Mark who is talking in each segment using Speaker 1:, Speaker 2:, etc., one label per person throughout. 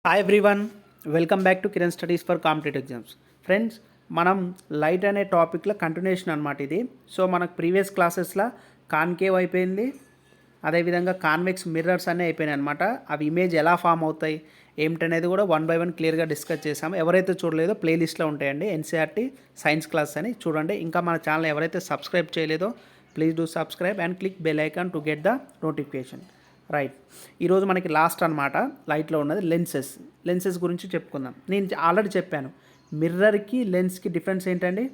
Speaker 1: Hi everyone, welcome back to Kiran studies for competitive exams. Friends, మనం light అనే టాపిక్లో continuation అనమాట ఇది. సో మనకు ప్రీవియస్ క్లాసెస్లో కాన్కేవ్ అయిపోయింది, అదేవిధంగా కాన్వెక్స్ మిర్రర్స్ అన్నీ అయిపోయినాయి అనమాట. అవి ఇమేజ్ ఎలా ఫామ్ అవుతాయి ఏమిటనేది కూడా వన్ బై వన్ క్లియర్గా డిస్కస్ చేసాము. ఎవరైతే చూడలేదో ప్లేలిస్ట్లో ఉంటాయండి, ఎన్సీఆర్టీ సైన్స్ క్లాస్ అని చూడండి. ఇంకా మన ఛానల్ ఎవరైతే సబ్స్క్రైబ్ చేయలేదో please do subscribe and click bell icon to get the notification. Right, ఈరోజు మనకి లాస్ట్ అనమాట లైట్లో ఉన్నది లెన్సెస్ గురించి చెప్పుకుందాం. నేను ఆల్రెడీ చెప్పాను, మిర్రర్కి లెన్స్కి డిఫరెన్స్ ఏంటండి.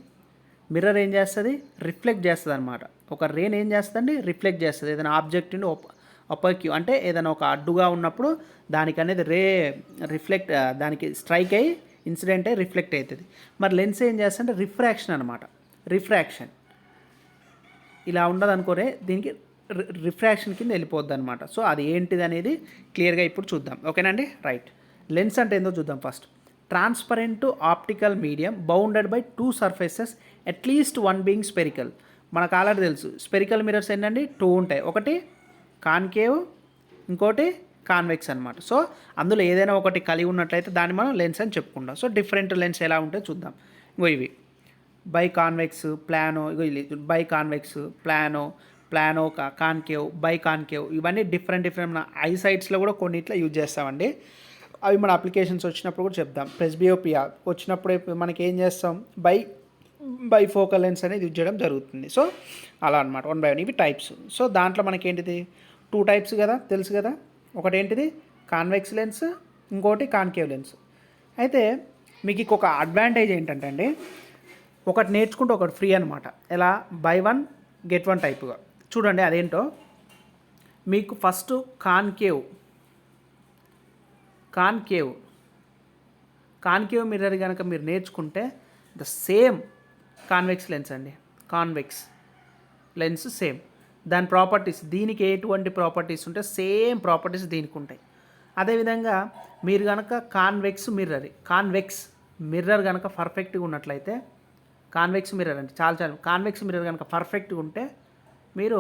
Speaker 1: మిర్రర్ ఏం చేస్తుంది, రిఫ్లెక్ట్ చేస్తుంది అనమాట. ఒక రేన్ ఏం చేస్తుందండి, రిఫ్లెక్ట్ చేస్తుంది. ఏదైనా ఆబ్జెక్ట్ని ఒపక్యూ అంటే ఏదైనా ఒక అడ్డుగా ఉన్నప్పుడు దానికి అనేది రిఫ్లెక్ట్ దానికి స్ట్రైక్ అయ్యి ఇన్సిడెంట్ అయ్యి రిఫ్లెక్ట్ అవుతుంది. మరి లెన్స్ ఏం చేస్తుందంటే రిఫ్రాక్షన్ అనమాట. రిఫ్రాక్షన్ ఇలా ఉండదు అనుకోరే, దీనికి రిఫ్రాక్షన్ కింద వెళ్ళిపోద్ది అనమాట. సో అది ఏంటిది అనేది క్లియర్గా ఇప్పుడు చూద్దాం, ఓకేనండి. రైట్, లెన్స్ అంటే ఏందో చూద్దాం first. Transparent optical medium bounded by two surfaces at least one being spherical. మనకు ఆల్రెడీ తెలుసు స్పెరికల్ మిరర్స్ ఏంటండి, టూ ఉంటాయి. ఒకటి కాన్కేవ్, ఇంకోటి కాన్వెక్స్ అనమాట. సో అందులో ఏదైనా ఒకటి కలిగి ఉన్నట్లయితే దాన్ని మనం లెన్స్ అని చెప్పుకుంటాం. సో డిఫరెంట్ లెన్స్ ఎలా ఉంటాయో చూద్దాం. ఇవి biconvex, plano, biconvex, plano concave, biconcave, ఇవన్నీ డిఫరెంట్ ఐ సైట్స్లో కూడా కొన్నిట్లో యూజ్ చేస్తామండి. అవి మన అప్లికేషన్స్ వచ్చినప్పుడు కూడా చెప్దాం. ప్రెస్బియోపియా వచ్చినప్పుడు మనకి ఏం చేస్తాం, బై ఫోకల్ లెన్స్ అనేది యూజ్ చేయడం జరుగుతుంది. సో అలా అనమాట, వన్ బై వన్ ఇవి టైప్స్. సో దాంట్లో మనకి ఏంటిది, టూ టైప్స్ కదా, తెలుసు కదా. ఒకటి ఏంటిది కాన్వెక్స్ లెన్స్, ఇంకోటి కాన్కేవ్ లెన్స్. అయితే మీకు ఇంకొక అడ్వాంటేజ్ ఏంటంటే అండి, ఒకటి నేర్చుకుంటే ఒకటి ఫ్రీ అనమాట. ఎలా, బై వన్ గెట్ వన్ టైప్గా. చూడండి అదేంటో. మీకు ఫస్ట్ కాన్కేవ్ మిర్రర్ కనుక మీరు నేర్చుకుంటే ద సేమ్ కాన్వెక్స్ లెన్స్ అండి. కాన్వెక్స్ లెన్స్ సేమ్, దాని ప్రాపర్టీస్ దీనికి ఎటువంటి ప్రాపర్టీస్ ఉంటే సేమ్ ప్రాపర్టీస్ దీనికి ఉంటాయి. అదేవిధంగా మీరు కనుక కాన్వెక్స్ మిర్రర్ కనుక పర్ఫెక్ట్గా ఉన్నట్లయితే, కాన్వెక్స్ మిర్రర్ అంటే చాలా కాన్వెక్స్ మిర్రర్ కనుక పర్ఫెక్ట్గా ఉంటే మీరు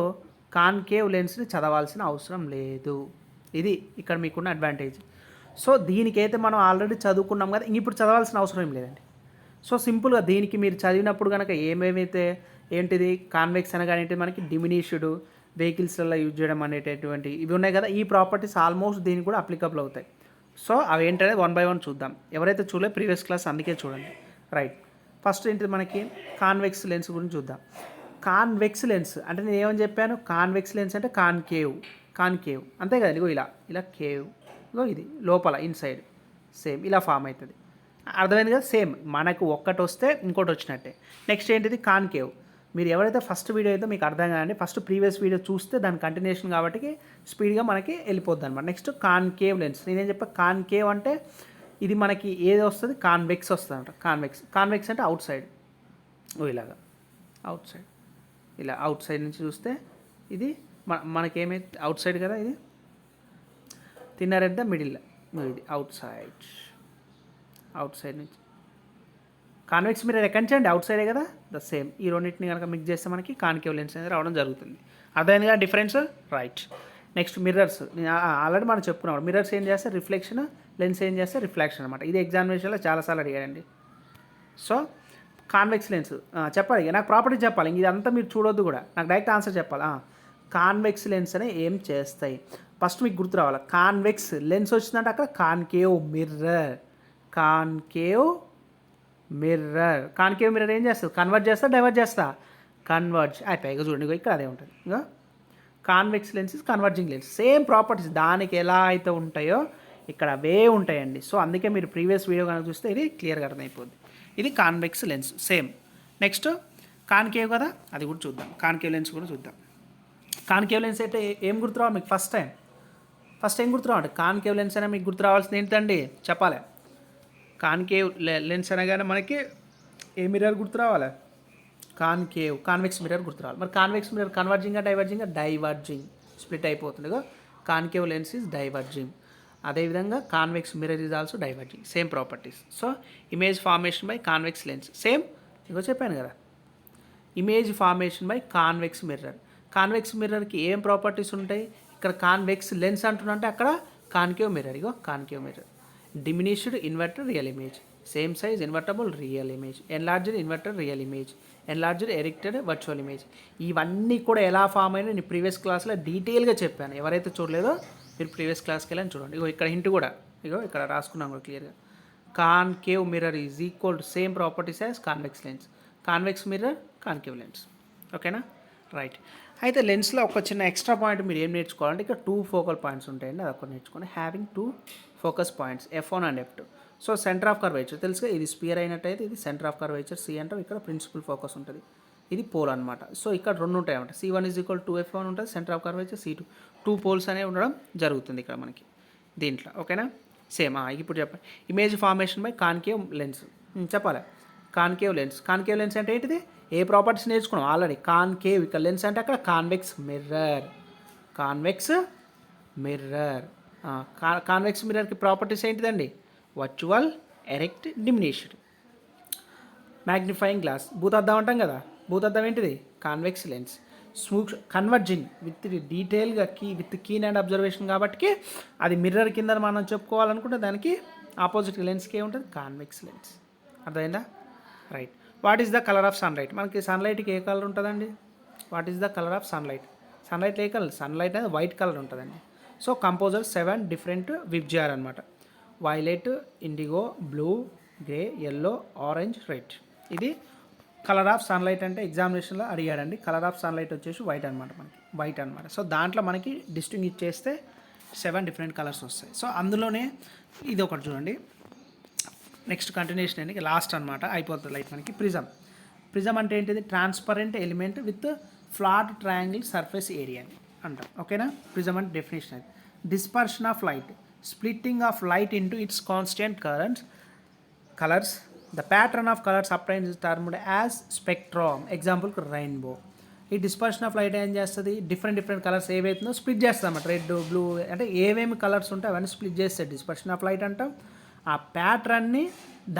Speaker 1: కాన్కేవ్ లెన్స్ని చదవాల్సిన అవసరం లేదు. ఇది ఇక్కడ మీకున్న అడ్వాంటేజ్. సో దీనికైతే మనం ఆల్రెడీ చదువుకున్నాం కదా, ఇప్పుడు చదవాల్సిన అవసరం ఏం లేదండి. సో సింపుల్గా దీనికి మీరు చదివినప్పుడు కనుక ఏమేమైతే ఏంటిది కాన్వెక్స్ అనగానే ఏంటి, మనకి డిమినిష్డ్ వెహికల్స్లలో యూజ్ చేయడం అనేటటువంటి ఇవి ఉన్నాయి కదా, ఈ ప్రాపర్టీస్ ఆల్మోస్ట్ దీనికి కూడా అప్లికబుల్ అవుతాయి. సో అవి ఏంటనేది వన్ బై వన్ చూద్దాం. ఎవరైతే చూడలేదు ప్రీవియస్ క్లాస్ అందుకే చూడండి. రైట్, ఫస్ట్ ఏంటిది మనకి కాన్వెక్స్ లెన్స్ గురించి చూద్దాం. కాన్వెక్స్ లెన్స్ అంటే నేను ఏమని చెప్పాను, కాన్వెక్స్ లెన్స్ అంటే కాన్కేవ్ అంతే కదా. ఇగో ఇలా కేవ్, ఇగో ఇది లోపల ఇన్సైడ్ సేమ్ ఇలా ఫామ్ అవుతుంది. అర్థమైంది కదా. సేమ్ మనకు ఒక్కటి వస్తే ఇంకోటి వచ్చినట్టే. నెక్స్ట్ ఏంటిది కాన్కేవ్. మీరు ఎవరైతే ఫస్ట్ వీడియో అయితే మీకు అర్థం కాదండి, ఫస్ట్ ప్రీవియస్ వీడియో చూస్తే దాని కంటిన్యూషన్ కాబట్టి స్పీడ్గా మనకి వెళ్ళిపోద్ది అనమాట. Next concave lens. నేనేం చెప్పా, కాన్కేవ్ అంటే ఇది మనకి ఏది వస్తుంది, కాన్వెక్స్ వస్తుంది అంట. కాన్వెక్స్ అంటే అవుట్ సైడ్, ఇలాగా అవుట్ సైడ్, ఇలా అవుట్ సైడ్ నుంచి చూస్తే ఇది మనకేమైతే అవుట్ సైడ్ కదా, ఇది తిన్నర్ ఎట్ ద మిడిల్, ఇది అవుట్ సైడ్ నుంచి. కాన్వెక్స్ మిర్రర్ ఎక్కడి నుంచి అండి, అవుట్ సైడే కదా. ద సేమ్ ఈ రెండింటిని కనుక మిక్స్ చేస్తే మనకి కాన్కేవ్ లెన్స్ అనేది రావడం జరుగుతుంది. అర్థమైంది కదా డిఫరెన్స్. Right, next mirrors. నేను ఆల్రెడీ మనం చెప్పుకున్నాం, మిర్రర్స్ ఏం చేస్తే రిఫ్లెక్షన్, లెన్స్ ఏం చేస్తే రిఫ్లెక్షన్ అనమాట. ఇది ఎగ్జామినేషన్లో చాలాసార్లు అడిగాడండి. సో కాన్వెక్స్ లెన్స్ చెప్పాలి, నాకు ప్రాపర్టీ చెప్పాలి, ఇదంతా మీరు చూడొద్దు కూడా, నాకు డైరెక్ట్ ఆన్సర్ చెప్పాలి. కాన్వెక్స్ లెన్స్ అనే ఏం చేస్తాయి ఫస్ట్ మీకు గుర్తు రావాలి. కాన్వెక్స్ లెన్స్ వచ్చిందంటే అక్కడ కాన్కేవ్ మిర్రర్ ఏం చేస్తుంది, కన్వర్ట్ చేస్తా, డైవర్ట్ చేస్తా, కన్వర్జ్ అయిపోయి. ఇక చూడండి, ఇక్కడ అదే ఉంటుంది. ఇక convex lens is converging lens. Same properties దానికి ఎలా అయితే ఉంటాయో ఇక్కడ అవే ఉంటాయండి. సో అందుకే మీరు ప్రీవియస్ వీడియో కనుక చూస్తే ఇది క్లియర్గా అర్థమైపోద్ది. ఇది convex lens same. Next concave కదా, అది కూడా చూద్దాం. కాన్కేవ్ లెన్స్ కూడా చూద్దాం. కాన్కేవ్ లెన్స్ అయితే ఏం గుర్తు రావాలి మీకు ఫస్ట్ ఏం గుర్తు రావాలి, కాన్కేవ్ లెన్స్ అయినా మీకు గుర్తు రావాల్సింది ఏంటండి చెప్పాలి. కాన్కేవ్ లెన్స్ అనగానే మనకి ఏ మిర్రర్ గుర్తు రావాలి, కాన్వెక్స్ మిర్రర్ గుర్తు రావాలి. మరి కాన్వెక్స్ మిర్రర్ కన్వర్జింగ్గా డైవర్జింగ్ స్ప్లిట్ అయిపోతుంది. Concave lens is diverging. అదేవిధంగా convex mirror is also diverging, same properties. So image formation by convex lens same, ఇగో చెప్పాను కదా. ఇమేజ్ ఫార్మేషన్ బై కాన్వెక్స్ మిర్రర్కి ఏం ప్రాపర్టీస్ ఉంటాయి, ఇక్కడ కాన్వెక్స్ లెన్స్ అంటున్నంటే అక్కడ కాన్కేవ్ మిర్రర్, ఇగో concave mirror. diminished inverted real image, same size invertible real image, enlarged inverted real image, enlarged erected virtual image. ఇవన్నీ కూడా ఎలా ఫామ్ అయినా నేను ప్రీవియస్ క్లాస్లో డీటెయిల్గా చెప్పాను. ఎవరైతే చూడలేదో మీరు ప్రీవియస్ క్లాస్కి వెళ్ళని చూడండి. ఇగో ఇక్కడ హింట్ కూడా ఇక్కడ రాసుకున్నాం కూడా క్లియర్గా. Concave mirror is equal to same properties as convex lens. Convex mirror, concave lens. ఓకేనా, రైట్. అయితే లెన్స్లో ఒక చిన్న ఎక్స్ట్రా పాయింట్ మీరు ఏం నేర్చుకోవాలంటే ఇక్కడ 2 ఫోకల్ పాయింట్స్ ఉంటాయండి, అది ఒకటి నేర్చుకోండి. Having 2 focus points F1 and F2. So centre of curvature తెలుసుగా, ఇది స్పియర్ అయినట్టయితే ఇది సెంటర్ ఆఫ్ కర్వేచర్ C అంటాం. ఇక్కడ ప్రిన్సిపల్ ఫోకస్ ఉంటుంది, ఇది పోల్ అనమాట. సో ఇక్కడ 2 ఉంటాయి అన్నమాట. C1 ఈజ్ ఈక్వల్ 2F1 ఉంటుంది, centre of curvature C2. 2 poles అనేవి ఉండడం జరుగుతుంది ఇక్కడ మనకి దీంట్లో. ఓకేనా, సేమ్. ఇప్పుడు చెప్పండి, image formation by concave lens. చెప్పాలి, కాన్కేవ్ లెన్స్. కాన్కేవ్ లెన్స్ అంటే ఏంటిది, ఏ ప్రాపర్టీస్ నేర్చుకున్నాం ఆల్రెడీ. కాన్కేవ్, ఇక్కడ లెన్స్ అంటే అక్కడ convex mirror. Convex mirror, convex మిర్రర్కి ప్రాపర్టీస్ ఏంటిదండి, virtual, erect, diminished. Magnifying glass, భూతద్దం అంటాం కదా, భూతద్దం ఏంటిది, convex lens. Smooth converging with డీటెయిల్గా విత్ కీన్ అండ్ అబ్జర్వేషన్ కాబట్టి అది మిర్రర్ కింద మనం చెప్పుకోవాలనుకుంటే దానికి ఆపోజిట్ లెన్స్కి ఏముంటుంది, కాన్వెక్స్ లెన్స్. అర్థమైందా, right. What is the colour of sunlight, మనకి సన్లైట్కి ఏ కలర్ ఉంటుందండి, what is the colour of sunlight, sunlight A colour, sunlight అనేది వైట్ కలర్ ఉంటుందండి. సో కంపోజర్ 7 డిఫరెంట్ విబ్జిఆర్ అనమాట. Violet, IndiGo, blue, grey, yellow, orange, red. ఇది colour of sunlight అంటే ఎగ్జామినేషన్లో అడిగాడండి. Colour of sunlight వచ్చేసి white అనమాట, మనకి వైట్ అనమాట. సో దాంట్లో మనకి డిస్టింగ్విష్ చేస్తే 7 డిఫరెంట్ కలర్స్ వస్తాయి. సో అందులోనే ఇది ఒకటి చూడండి. నెక్స్ట్ కంటిన్యూషన్ అండి, లాస్ట్ అనమాట, అయిపోతుంది లైట్ మనకి. ప్రిజం. ప్రిజం అంటే ఏంటిది, transparent element with flat triangle surface area అంటాం. ఓకేనా, ప్రిజం అంటే డెఫినేషన్ అది. Dispersion of light, splitting of light into its constant colours. The pattern of colours obtains is termed as spectrum. Example rainbow. ఈ dispersion of light ఏం చేస్తుంది, different colours ఏవైతుందో split చేస్తుంది అన్నమాట. Red, blue అంటే ఏమేమి colours ఉంటాయి అవన్నీ స్ప్లిట్ చేస్తే డిస్పర్షన్ ఆఫ్ లైట్ అంటాం. ఆ ప్యాటర్న్ని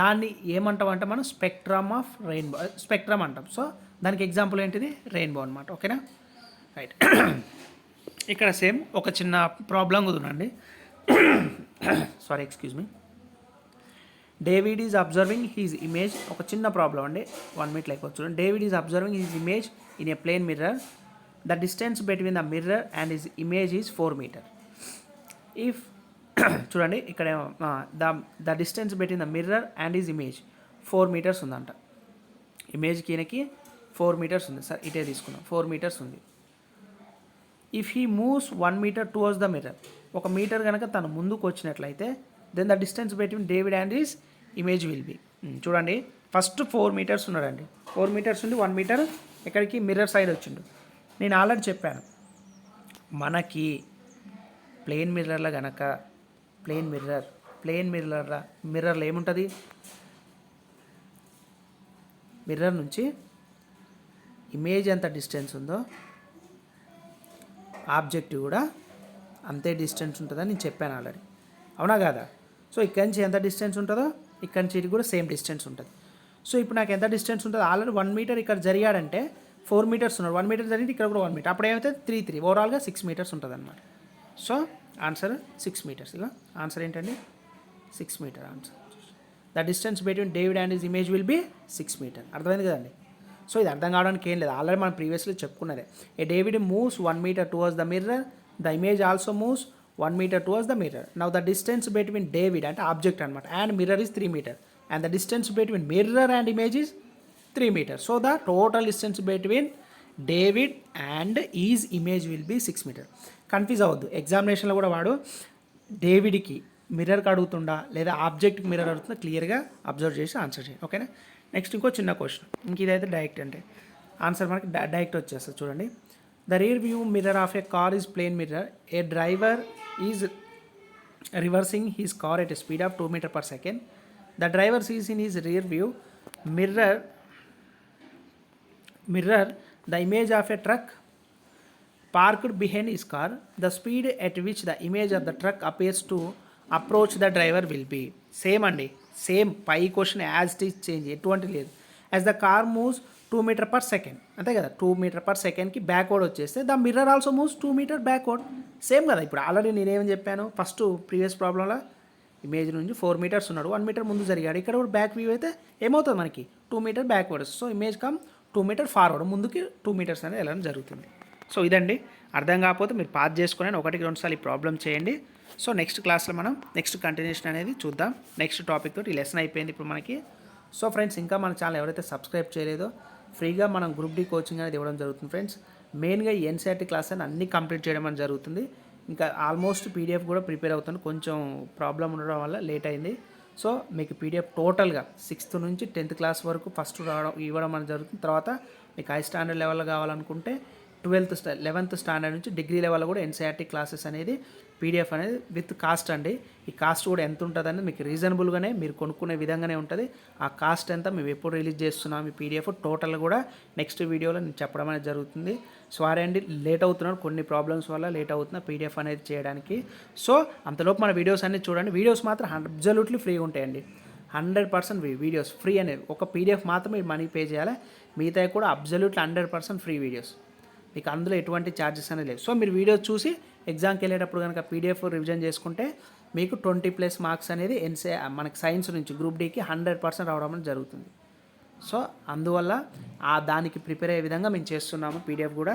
Speaker 1: దాన్ని ఏమంటాం అంటే మనం స్పెక్ట్రమ్ ఆఫ్ రెయిన్బో, స్పెక్ట్రమ్ అంటాం. సో దానికి ఎగ్జాంపుల్ ఏంటిది, రెయిన్బో అనమాట. ఓకేనా, రైట్. ఇక్కడ సేమ్ ఒక చిన్న ప్రాబ్లం కుదరండి. Sorry, excuse me. David is observing his image. ఒక చిన్న ప్రాబ్లం అండి, 1 minute లైక్ చూడండి. David is observing his image in a plane mirror. The distance between the mirror and his image is 4 meters. If చూడండి ఇక్కడ the distance between the mirror and his image 4 meters ఉందంట. ఇమేజ్కి ఈయనకి 4 meters ఉంది. Sir ఇటే తీసుకున్నాం, 4 meters ఉంది. If he moves 1 meter towards the mirror, 1 meter కనుక తను ముందుకు వచ్చినట్లయితే then the distance between David and his image will be. చూడండి, ఫస్ట్ 4 meters ఉన్నాడండి. 4 meters ఉంది, 1 meter ఎక్కడికి, మిర్రర్ సైడ్ వచ్చిండు. నేను ఆల్రెడీ చెప్పాను, మనకి ప్లేన్ మిర్రర్లో కనుక మిర్రర్లో ఏముంటుంది, మిర్రర్ నుంచి ఇమేజ్ ఎంత డిస్టెన్స్ ఉందో ఆబ్జెక్టివ్ కూడా అంతే డిస్టెన్స్ ఉంటుందని నేను చెప్పాను ఆల్రెడీ, అవునా కాదా. సో ఇక్కడి నుంచి ఎంత డిస్టెన్స్ ఉంటుందో ఇక్కడి నుంచి ఇది కూడా సేమ్ డిస్టెన్స్ ఉంటుంది. సో ఇప్పుడు నాకు ఎంత డిస్టెన్స్ ఉంటుంది, ఆల్రెడీ 1 meter ఇక్కడ జరిగాడంటే 4 meters ఉన్నాడు, 1 meter జరిగింది, ఇక్కడ కూడా 1 meter, అప్పుడు ఏమైతే 3 ఓవరాల్గా 6 meters ఉంటుంది అనమాట. So answer 6 meters. ఇక ఆన్సర్ ఏంటండి, 6 meter answer. The distance between David and his image will B 6 meter. అర్థమైంది కదండి. సో ఇది అర్థం కావడానికి ఏం లేదు, ఆల్రెడీ మనం ప్రీవియస్లో చెప్పుకున్నదే. A David moves 1 meter towards the mirror, the image also moves 1 meter towards the mirror. Now the distance between David అంటే ఆబ్జెక్ట్ అనమాట and mirror is 3 meter and the distance between mirror and image is 3 meters. So the total distance between David and his image will be 6 meter. Confuse అవ్వద్దు, ఎగ్జామినేషన్లో కూడా వాడు డేవిడ్కి మిర్రర్కి అడుగుతుండా లేదా ఆబ్జెక్ట్కి mirror అడుగుతుందా క్లియర్గా observe చేసి answer చేయండి. ఓకేనా, నెక్స్ట్ ఇంకో చిన్న క్వశ్చన్. ఇంక ఇదైతే డైరెక్ట్ అంటే ఆన్సర్ మనకి డైరెక్ట్ వచ్చేస్తుంది. చూడండి, the rear view mirror of a car is plane mirror. A driver is reversing his car at a speed of 2 meters per second. The driver sees in his rear view mirror the image of a truck parked behind his car. The speed at which the image of the truck appears to approach the driver will be. Same అండి, same పై question as it is change, ఎటువంటి లేదు. As the car moves 2 meters per second, అంతే కదా, 2 meters per secondకి backward వచ్చేస్తే the mirror also moves 2 meters backward. Same కదా. ఇప్పుడు ఆల్రెడీ నేనేమని చెప్పాను ఫస్ట్ ప్రీవియస్ ప్రాబ్లంలో, ఇమేజ్ నుంచి 4 మీటర్స్ ఉన్నాడు, 1 మీటర్ ముందు జరిగాడు. ఇక్కడ కూడా బ్యాక్ వ్యూ అయితే ఏమవుతుంది మనకి 2 meter backwards. So image come 2 meter forward, ముందుకి 2 మీటర్స్ అనేది వెళ్ళడం జరుగుతుంది. సో ఇదండి. అర్థం కాకపోతే మీరు పాస్ చేసుకుని 1-2 సార్లు ఈ ప్రాబ్లం చేయండి. సో నెక్స్ట్ క్లాస్లో మనం నెక్స్ట్ కంటిన్యూషన్ అనేది చూద్దాం. నెక్స్ట్ టాపిక్ తోటి ఈ లెసన్ అయిపోయింది ఇప్పుడు మనకి. సో ఫ్రెండ్స్, ఇంకా మన ఛానల్ ఎవరైతే సబ్స్క్రైబ్ చేయలేదో ఫ్రీగా మనం గ్రూప్ డి కోచింగ్ అనేది ఇవ్వడం జరుగుతుంది ఫ్రెండ్స్. మెయిన్గా ఈ ఎన్సీఆర్టీ క్లాస్ అని అన్నీ కంప్లీట్ చేయడం అనేది జరుగుతుంది. ఇంకా ఆల్మోస్ట్ పీడిఎఫ్ కూడా ప్రిపేర్ అవుతుంది, కొంచెం ప్రాబ్లం ఉండడం వల్ల లేట్ అయింది. సో మీకు పీడిఎఫ్ టోటల్గా 6th నుంచి 10th క్లాస్ వరకు ఫస్ట్ ఇవ్వడం అనేది జరుగుతుంది. తర్వాత మీకు హై స్టాండర్డ్ లెవెల్ కావాలనుకుంటే 11th స్టాండర్డ్ నుంచి డిగ్రీ లెవెల్ కూడా ఎన్సీఆర్టీ క్లాసెస్ అనేది పీడిఎఫ్ అనేది విత్ కాస్ట్ అండి. ఈ కాస్ట్ కూడా ఎంత ఉంటుందని మీకు రీజనబుల్గానే మీరు కొనుక్కునే విధంగానే ఉంటుంది. ఆ కాస్ట్ ఎంత మేము ఎప్పుడు రిలీజ్ చేస్తున్నాం ఈ పీడిఎఫ్ టోటల్ కూడా నెక్స్ట్ వీడియోలో నేను చెప్పడం అనేది జరుగుతుంది. సారీ అండి, లేట్ అవుతున్నాడు, కొన్ని ప్రాబ్లమ్స్ వల్ల లేట్ అవుతున్నా పీడిఎఫ్ అనేది చేయడానికి. సో అంతలోపు మన వీడియోస్ అన్నీ చూడండి. వీడియోస్ మాత్రం అబ్జల్యూట్లీ ఫ్రీగా ఉంటాయండి. 100% వీడియోస్ ఫ్రీ అనేది. ఒక పీడిఎఫ్ మాత్రం మీరు మనీ పే చేయాలి, మిగతా కూడా అబ్జల్యూట్లీ 100% ఫ్రీ వీడియోస్. మీకు అందులో ఎటువంటి ఛార్జెస్ అనేది లేదు. సో మీరు వీడియో చూసి ఎగ్జామ్కి వెళ్ళేటప్పుడు కనుక పీడిఎఫ్ రివిజన్ చేసుకుంటే మీకు 20+ మార్క్స్ అనేది మనకి సైన్స్ నుంచి గ్రూప్ డీకి 100% రావడం అనేది జరుగుతుంది. సో అందువల్ల దానికి ప్రిపేర్ అయ్యే విధంగా మేము చేస్తున్నాము పీడిఎఫ్ కూడా.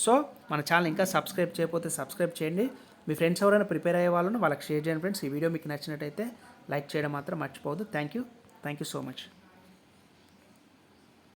Speaker 1: సో మన ఛానల్ ఇంకా సబ్స్క్రైబ్ చేయకపోతే సబ్స్క్రైబ్ చేయండి. మీ ఫ్రెండ్స్ ఎవరైనా ప్రిపేర్ అయ్యే వాళ్ళను వాళ్ళకి షేర్ చేయండి ఫ్రెండ్స్. ఈ వీడియో మీకు నచ్చినట్టయితే లైక్ చేయడం మాత్రం మర్చిపోవద్దు. Thank you so much.